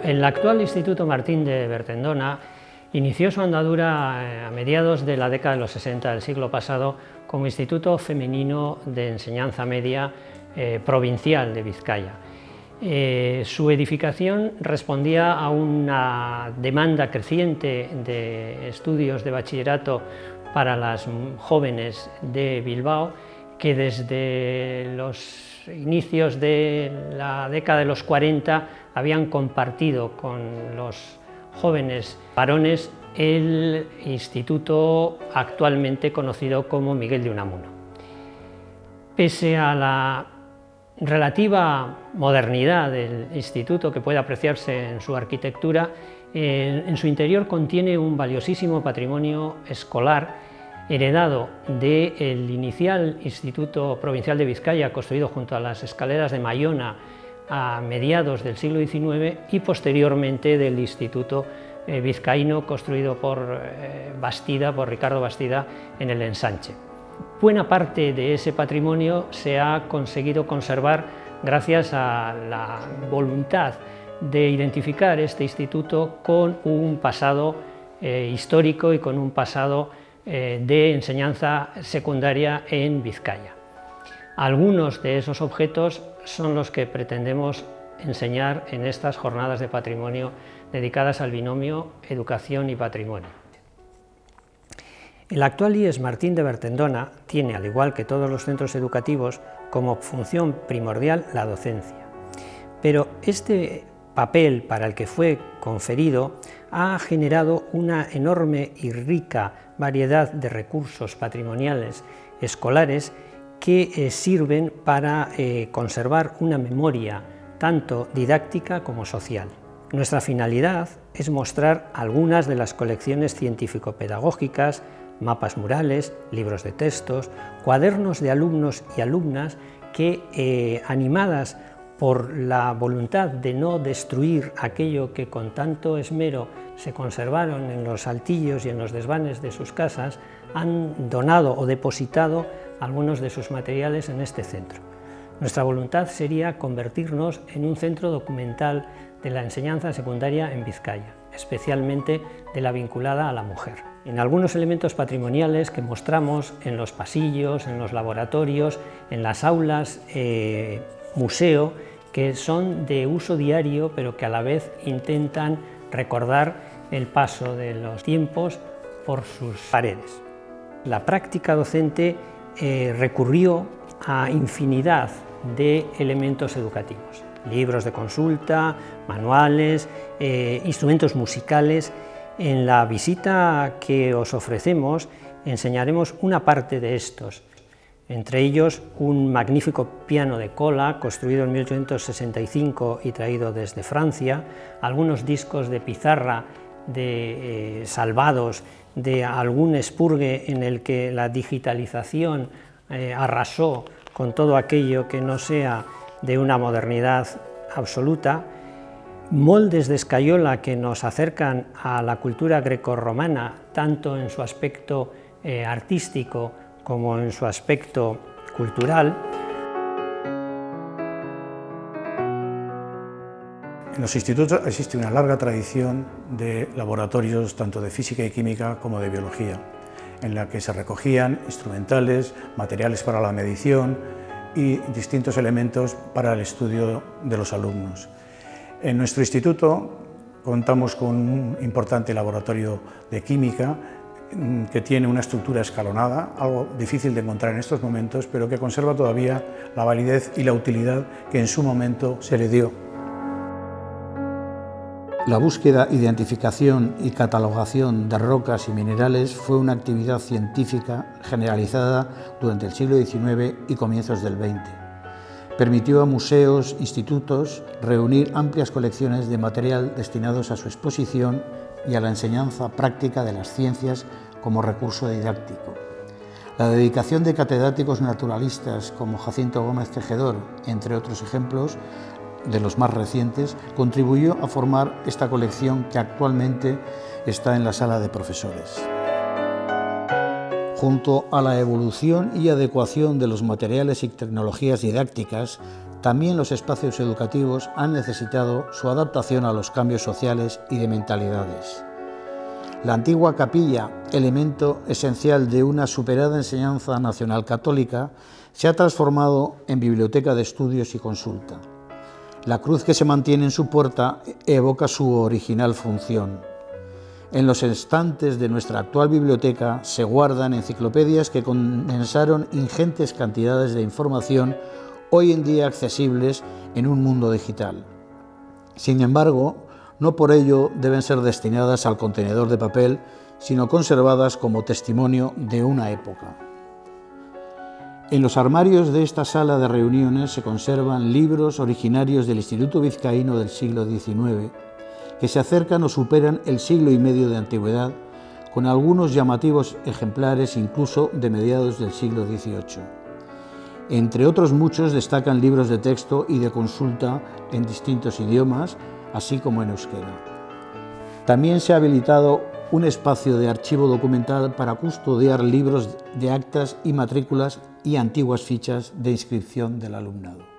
El actual Instituto Martín de Bertendona inició su andadura a mediados de la década de los 60 del siglo pasado como Instituto Femenino de Enseñanza Media provincial de Vizcaya. Su edificación respondía a una demanda creciente de estudios de bachillerato para las jóvenes de Bilbao, que desde los inicios de la década de los 40 habían compartido con los jóvenes varones el instituto actualmente conocido como Miguel de Unamuno. Pese a la relativa modernidad del instituto, que puede apreciarse en su arquitectura, en su interior contiene un valiosísimo patrimonio escolar heredado del inicial Instituto Provincial de Vizcaya, construido junto a las escaleras de Mayona a mediados del siglo XIX, y posteriormente del Instituto Vizcaíno, construido por Ricardo Bastida, en el Ensanche. Buena parte de ese patrimonio se ha conseguido conservar gracias a la voluntad de identificar este instituto con un pasado histórico y con un pasado de enseñanza secundaria en Vizcaya. Algunos de esos objetos son los que pretendemos enseñar en estas jornadas de patrimonio dedicadas al binomio educación y patrimonio. El actual IES Martín de Bertendona tiene, al igual que todos los centros educativos, como función primordial la docencia. Pero este papel para el que fue conferido ha generado una enorme y rica variedad de recursos patrimoniales escolares que sirven para conservar una memoria tanto didáctica como social. Nuestra finalidad es mostrar algunas de las colecciones científico-pedagógicas, mapas murales, libros de textos, cuadernos de alumnos y alumnas que, animadas por la voluntad de no destruir aquello que con tanto esmero se conservaron en los altillos y en los desvanes de sus casas, han donado o depositado algunos de sus materiales en este centro. Nuestra voluntad sería convertirnos en un centro documental de la enseñanza secundaria en Vizcaya, especialmente de la vinculada a la mujer. En algunos elementos patrimoniales que mostramos en los pasillos, en los laboratorios, en las aulas museo, que son de uso diario, pero que a la vez intentan recordar el paso de los tiempos por sus paredes. La práctica docente recurrió a infinidad de elementos educativos, libros de consulta, manuales, instrumentos musicales. En la visita que os ofrecemos enseñaremos una parte de estos, entre ellos un magnífico piano de cola construido en 1865 y traído desde Francia, algunos discos de pizarra salvados de algún expurgue en el que la digitalización arrasó con todo aquello que no sea de una modernidad absoluta, moldes de escayola que nos acercan a la cultura grecorromana, tanto en su aspecto artístico como en su aspecto cultural. En los institutos existe una larga tradición de laboratorios tanto de física y química como de biología, en la que se recogían instrumentales, materiales para la medición y distintos elementos para el estudio de los alumnos. En nuestro instituto contamos con un importante laboratorio de química que tiene una estructura escalonada, algo difícil de encontrar en estos momentos, pero que conserva todavía la validez y la utilidad que en su momento se le dio. La búsqueda, identificación y catalogación de rocas y minerales fue una actividad científica generalizada durante el siglo XIX y comienzos del XX. Permitió a museos, institutos, reunir amplias colecciones de material destinados a su exposición y a la enseñanza práctica de las ciencias como recurso didáctico. La dedicación de catedráticos naturalistas como Jacinto Gómez Tejedor, entre otros ejemplos de los más recientes, contribuyó a formar esta colección que actualmente está en la sala de profesores. Junto a la evolución y adecuación de los materiales y tecnologías didácticas, también los espacios educativos han necesitado su adaptación a los cambios sociales y de mentalidades. La antigua capilla, elemento esencial de una superada enseñanza nacional católica, se ha transformado en biblioteca de estudios y consulta. La cruz que se mantiene en su puerta evoca su original función. En los estantes de nuestra actual biblioteca se guardan enciclopedias que condensaron ingentes cantidades de información hoy en día accesibles en un mundo digital. Sin embargo, no por ello deben ser destinadas al contenedor de papel, sino conservadas como testimonio de una época. En los armarios de esta sala de reuniones se conservan libros originarios del Instituto Vizcaíno del siglo XIX, que se acercan o superan el siglo y medio de antigüedad, con algunos llamativos ejemplares incluso de mediados del siglo XVIII. Entre otros muchos destacan libros de texto y de consulta en distintos idiomas, así como en euskera. También se ha habilitado un espacio de archivo documental para custodiar libros de actas y matrículas y antiguas fichas de inscripción del alumnado.